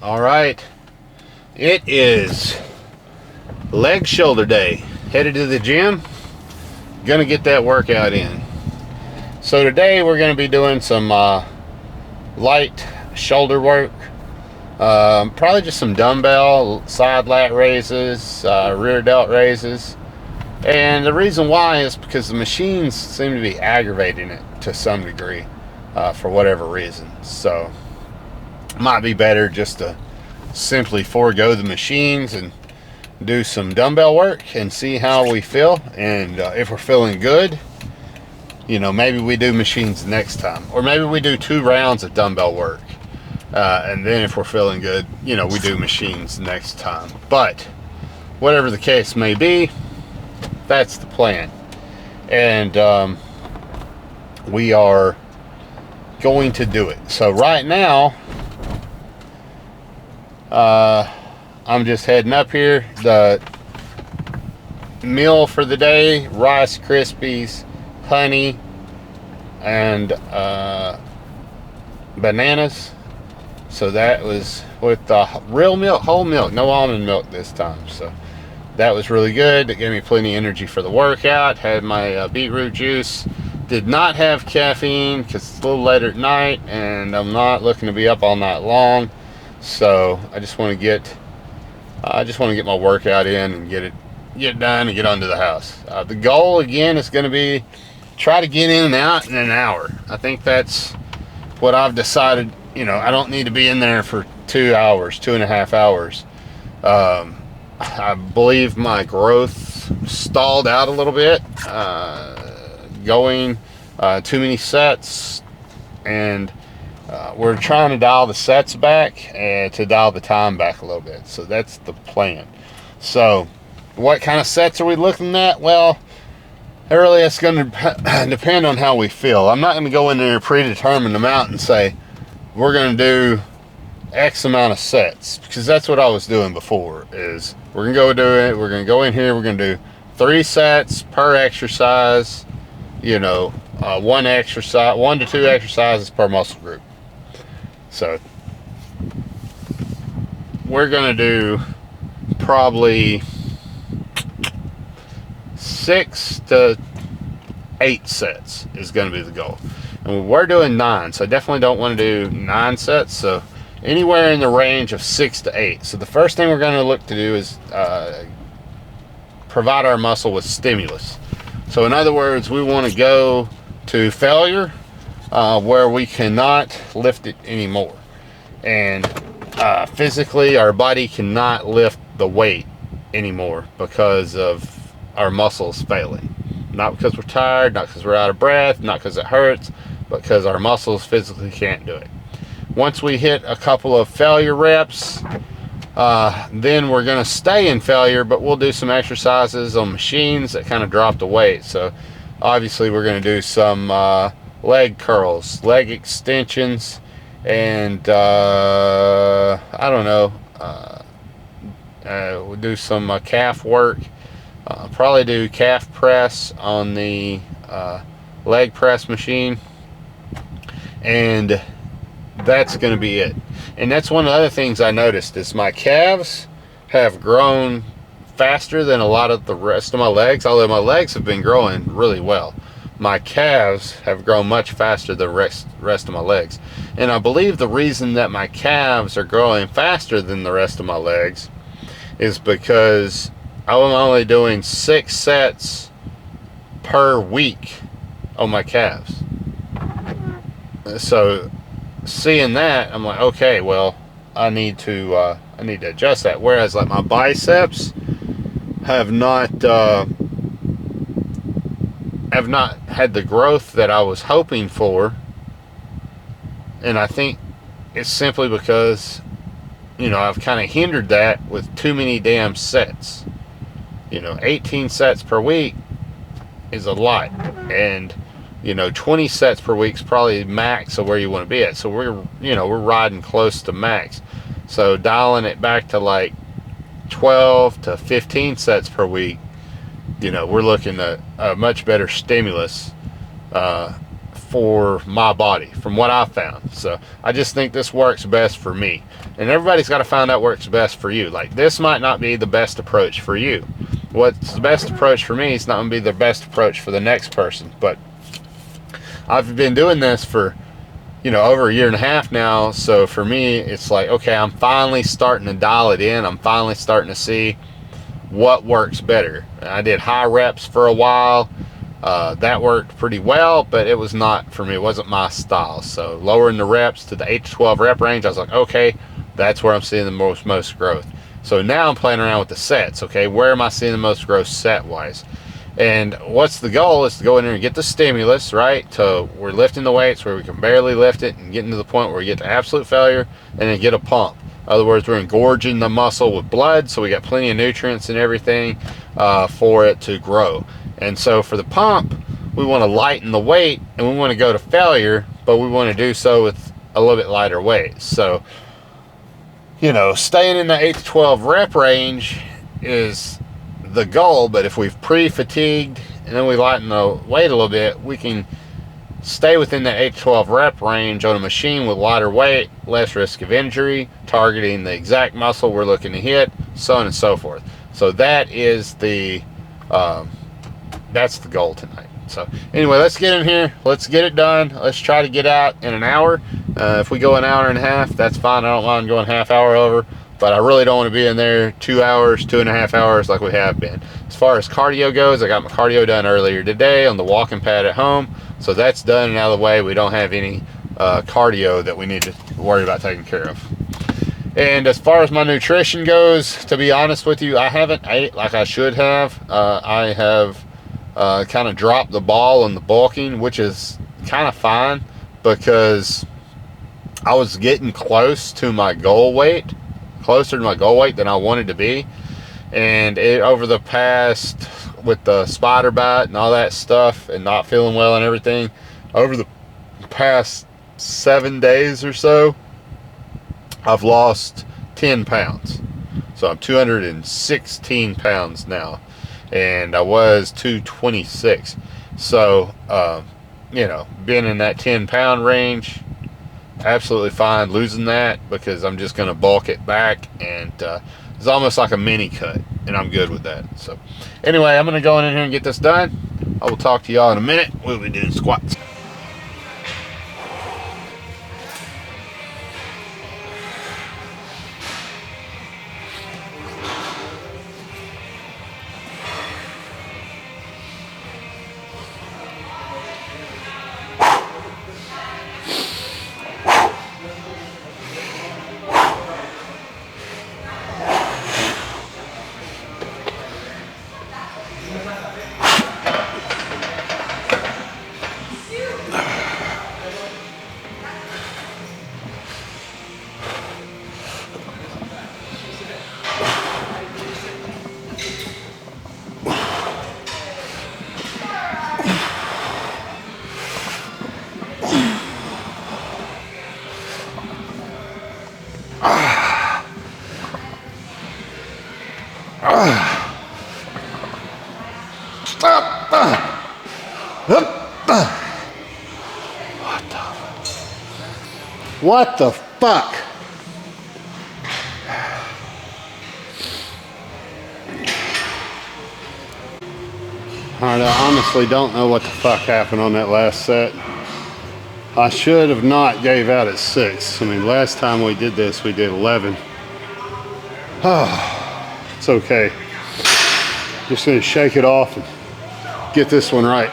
All right, it is leg shoulder day. Headed to the gym, gonna get that workout in. So today we're gonna be doing some light shoulder work. Probably just some dumbbell side lat raises, rear delt raises. And the reason why is because the machines seem to be aggravating it to some degree for whatever reason. So might be better just to simply forego the machines and do some dumbbell work and see how we feel. And if we're feeling good, maybe we do machines next time, or maybe we do 2 rounds of dumbbell work, and then if we're feeling good, we do machines next time. But whatever the case may be, that's the plan. And we are going to do it. So right now I'm just heading up here. The meal for the day: Rice Krispies, honey, and bananas. So that was with the real milk, whole milk, no almond milk this time. So that was really good. It gave me plenty of energy for the workout. Had my beetroot juice. Did not have caffeine because it's a little later at night and I'm not looking to be up all night long. So I just want to get my workout in and get done and get onto the house. The goal again is going to be try to get in and out in an hour. I think that's what I've decided. I don't need to be in there for 2 hours, 2.5 hours. I believe my growth stalled out a little bit, going too many sets, and we're trying to dial the sets back and to dial the time back a little bit. So that's the plan. So what kind of sets are we looking at? Well, really it's going to depend on how we feel. I'm not going to go in there predetermine amount and say we're going to do X amount of sets, because that's what I was doing before. Is we're going to go do it. We're going to go in here. We're going to do 3 sets per exercise. 1 to 2 exercises per muscle group. So we're going to do probably 6 to 8 sets is going to be the goal. And we're doing 9, so I definitely don't want to do 9 sets. So anywhere in the range of 6 to 8. So the first thing we're going to look to do is provide our muscle with stimulus. So in other words, we want to go to failure, where we cannot lift it anymore. And physically, our body cannot lift the weight anymore because of our muscles failing. Not because we're tired, not because we're out of breath, not because it hurts, but because our muscles physically can't do it. Once we hit a couple of failure reps, then we're going to stay in failure, but we'll do some exercises on machines that kind of drop the weight. So obviously we're going to do some leg curls, leg extensions, and we'll do some calf work. Probably do calf press on the leg press machine, and that's going to be it. And that's one of the other things I noticed is my calves have grown faster than a lot of the rest of my legs. Although my legs have been growing really well, my calves have grown much faster than the rest of my legs. And I believe the reason that my calves are growing faster than the rest of my legs is because I'm only doing 6 sets per week on my calves. So seeing that, I'm like, okay, well, I need to adjust that. Whereas like my biceps have not had the growth that I was hoping for, and I think it's simply because I've kind of hindered that with too many damn sets. 18 sets per week is a lot, and 20 sets per week is probably max of where you want to be at. So we're riding close to max. So dialing it back to like 12 to 15 sets per week, we're looking at a much better stimulus for my body, from what I've found. So I just think this works best for me, and everybody's got to find out what works best for you. Like, this might not be the best approach for you. What's the best approach for me is not going to be the best approach for the next person. But I've been doing this for, you know, over a year and a half now. So for me, it's like, okay, I'm finally starting to dial it in. I'm finally starting to see what works better. I did high reps for a while. That worked pretty well, but it was not for me. It wasn't my style. So lowering the reps to the 8 to 12 rep range, I was like, okay, that's where I'm seeing the most growth. So now I'm playing around with the sets. Okay, where am I seeing the most growth set wise? And what's the goal is to go in there and get the stimulus, right? So we're lifting the weights where we can barely lift it, and getting to the point where we get to absolute failure, and then get a pump. In other words, we're engorging the muscle with blood, so we got plenty of nutrients and everything for it to grow. And so for the pump, we want to lighten the weight, and we want to go to failure, but we want to do so with a little bit lighter weight. So, you know, staying in the 8 to 12 rep range is the goal, but if we've pre-fatigued and then we lighten the weight a little bit, we can stay within the 8 to 12 rep range on a machine with lighter weight, less risk of injury, targeting the exact muscle we're looking to hit, so on and so forth. So that is the that's the goal tonight. So anyway, let's get in here, let's get it done. Let's try to get out in an hour. If we go an hour and a half, that's fine. I don't mind going half hour over, but I really don't want to be in there 2 hours, 2.5 hours like we have been. As far as cardio goes, I got my cardio done earlier today on the walking pad at home, so that's done and out of the way. We don't have any cardio that we need to worry about taking care of. And as far as my nutrition goes, to be honest with you, I haven't ate like I should have. I have kind of dropped the ball on the bulking, which is kind of fine, because I was getting close to my goal weight, closer to my goal weight than I wanted to be. And over the past, with the spider bite and all that stuff and not feeling well and everything, over the past 7 days or so, I've lost 10 pounds. So I'm 216 pounds now, and I was 226. So you know, being in that 10-pound range, absolutely fine losing that, because I'm just going to bulk it back, and it's almost like a mini cut, and I'm good with that. So anyway, I'm going to go in here and get this done. I will talk to y'all in a minute. We'll be doing squats. What the fuck? Alright, I honestly don't know what the fuck happened on that last set. I should have not gave out at 6. I mean, last time we did this, we did 11. Oh, it's okay. Just gonna shake it off and get this one right.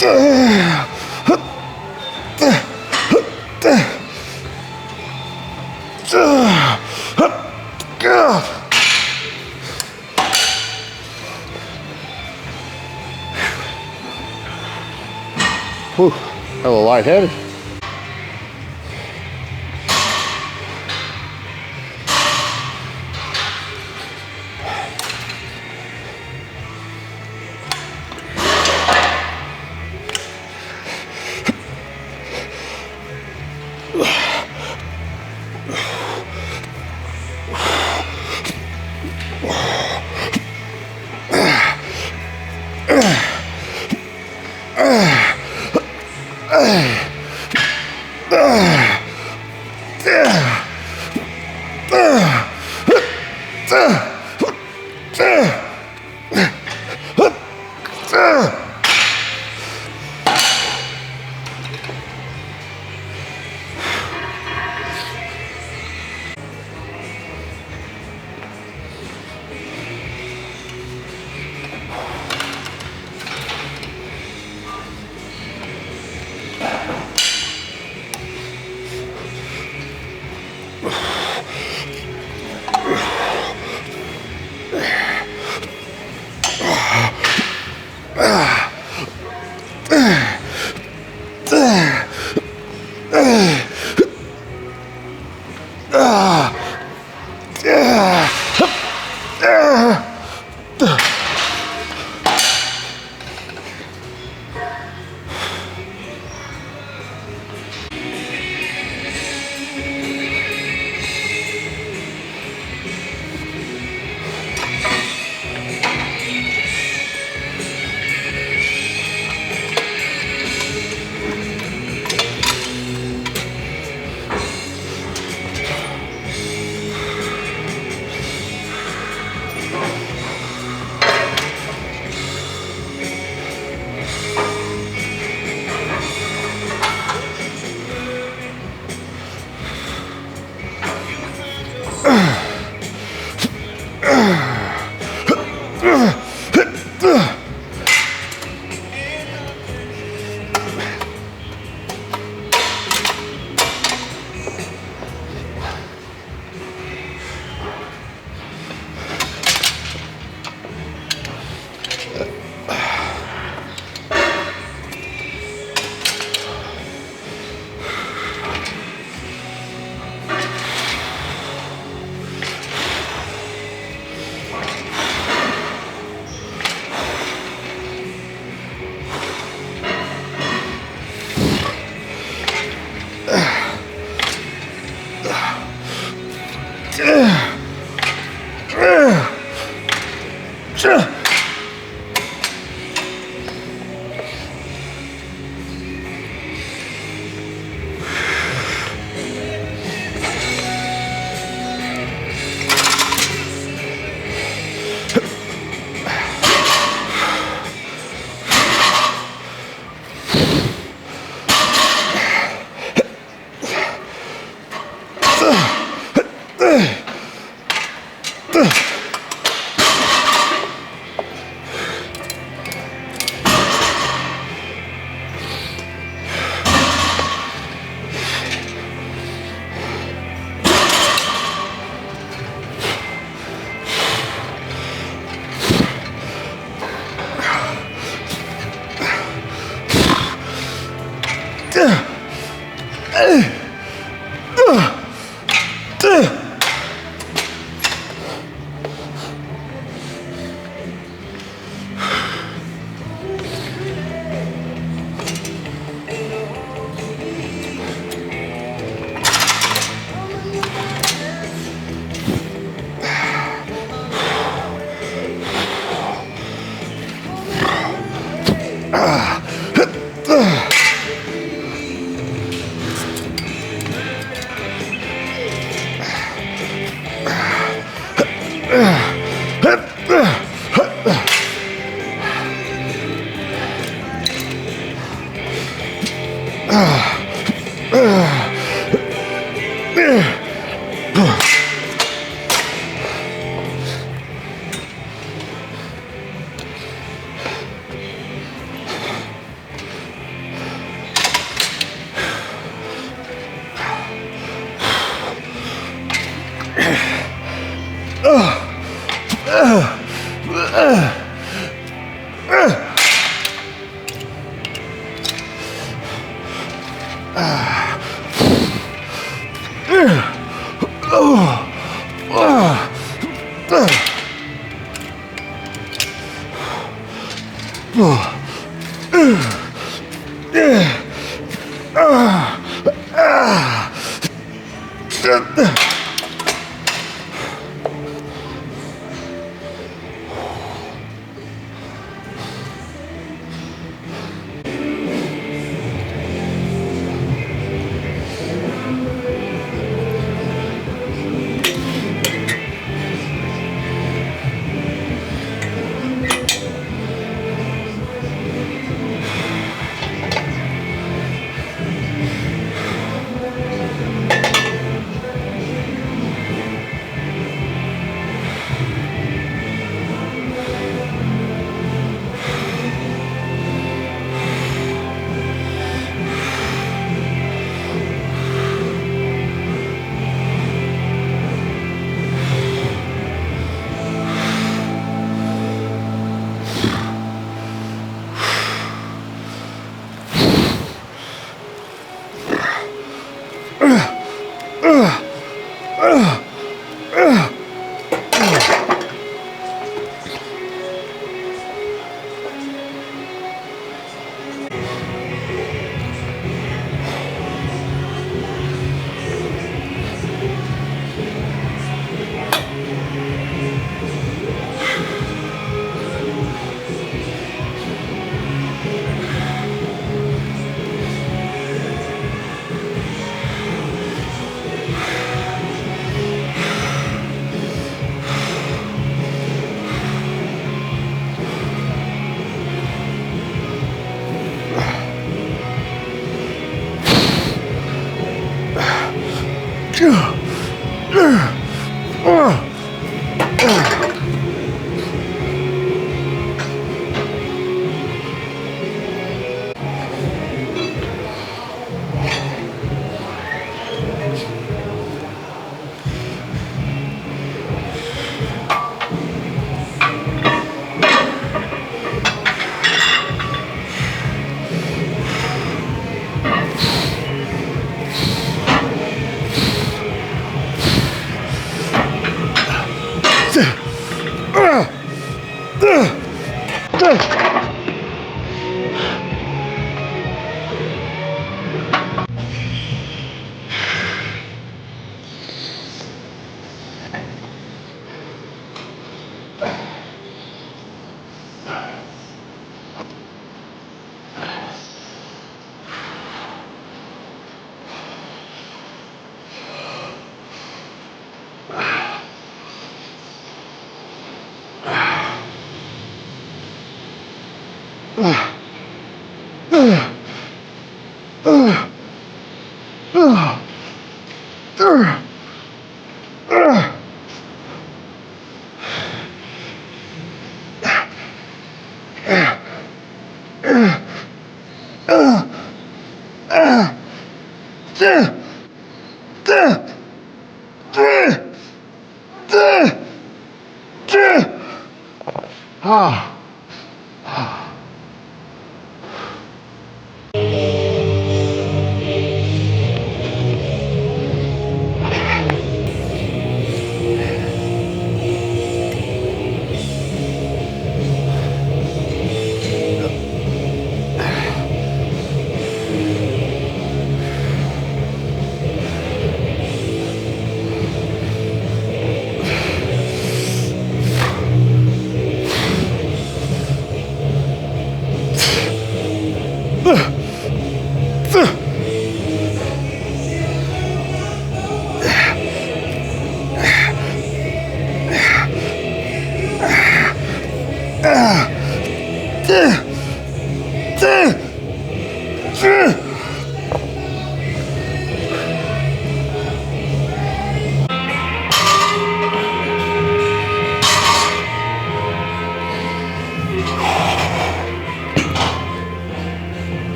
Whew, a little lightheaded.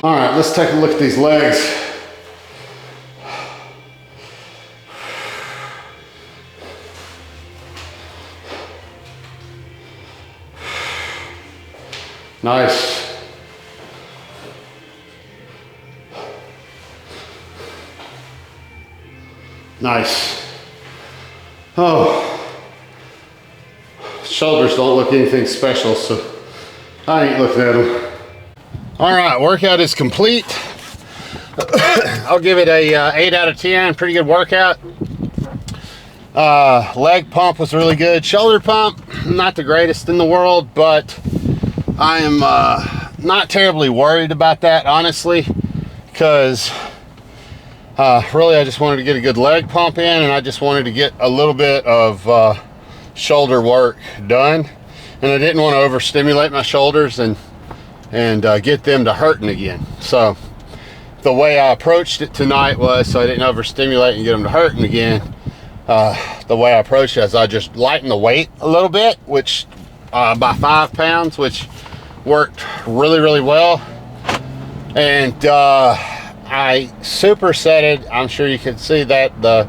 All right, let's take a look at these legs. Nice. Nice. Oh, shoulders don't look anything special, so I ain't looking at them. All right, workout is complete. I'll give it a 8 out of 10. Pretty good workout. Leg pump was really good. Shoulder pump, not the greatest in the world, but I am not terribly worried about that, honestly, because really I just wanted to get a good leg pump in, and I just wanted to get a little bit of shoulder work done, and I didn't want to overstimulate my shoulders and get them to hurting again. So the way I approached it tonight was, so I didn't overstimulate and get them to hurting again, the way I approached it is I just lightened the weight a little bit, which by 5 pounds, which worked really well. And I supersetted, I'm sure you can see that, the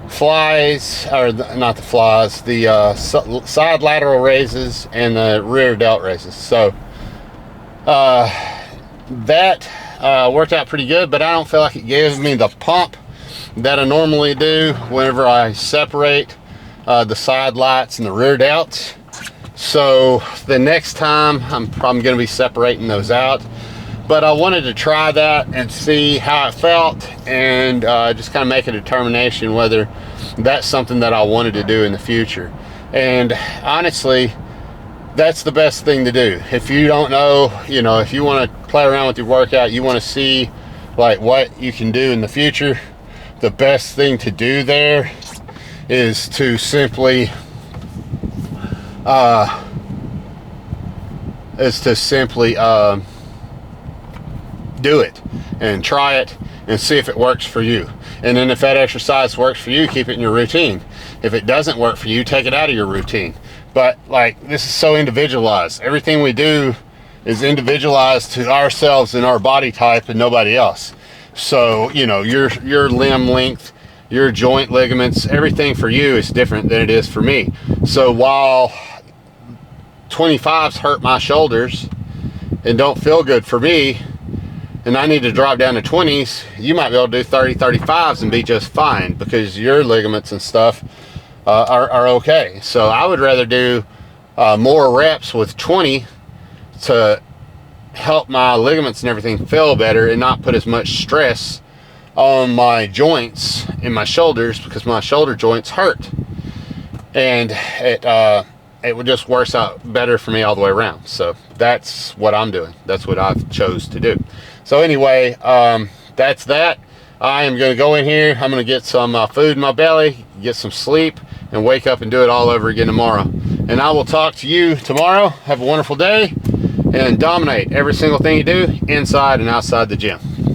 flies, or not the flies, the side lateral raises and the rear delt raises. So that worked out pretty good, but I don't feel like it gave me the pump that I normally do whenever I separate the side lights and the rear delts. So the next time I'm probably going to be separating those out, but I wanted to try that and see how it felt, and just kind of make a determination whether that's something that I wanted to do in the future. And honestly, that's the best thing to do. If you don't know, you know, if you want to play around with your workout, you want to see like what you can do in the future, the best thing to do there is to simply do it and try it and see if it works for you. And then if that exercise works for you, keep it in your routine. If it doesn't work for you, take it out of your routine. But like, this is so individualized. Everything we do is individualized to ourselves and our body type and nobody else. So, you know, your limb length, your joint ligaments, everything for you is different than it is for me. So while 25s hurt my shoulders and don't feel good for me, and I need to drop down to 20s, you might be able to do 30, 35s and be just fine because your ligaments and stuff are okay. So I would rather do more reps with 20 to help my ligaments and everything feel better and not put as much stress on my joints and my shoulders, because my shoulder joints hurt, and it would just works out better for me all the way around. So that's what I'm doing. That's what I've chose to do. So anyway, that's that. I am going to go in here. I'm going to get some food in my belly, get some sleep, and wake up and do it all over again tomorrow. And I will talk to you tomorrow. Have a wonderful day and dominate every single thing you do inside and outside the gym.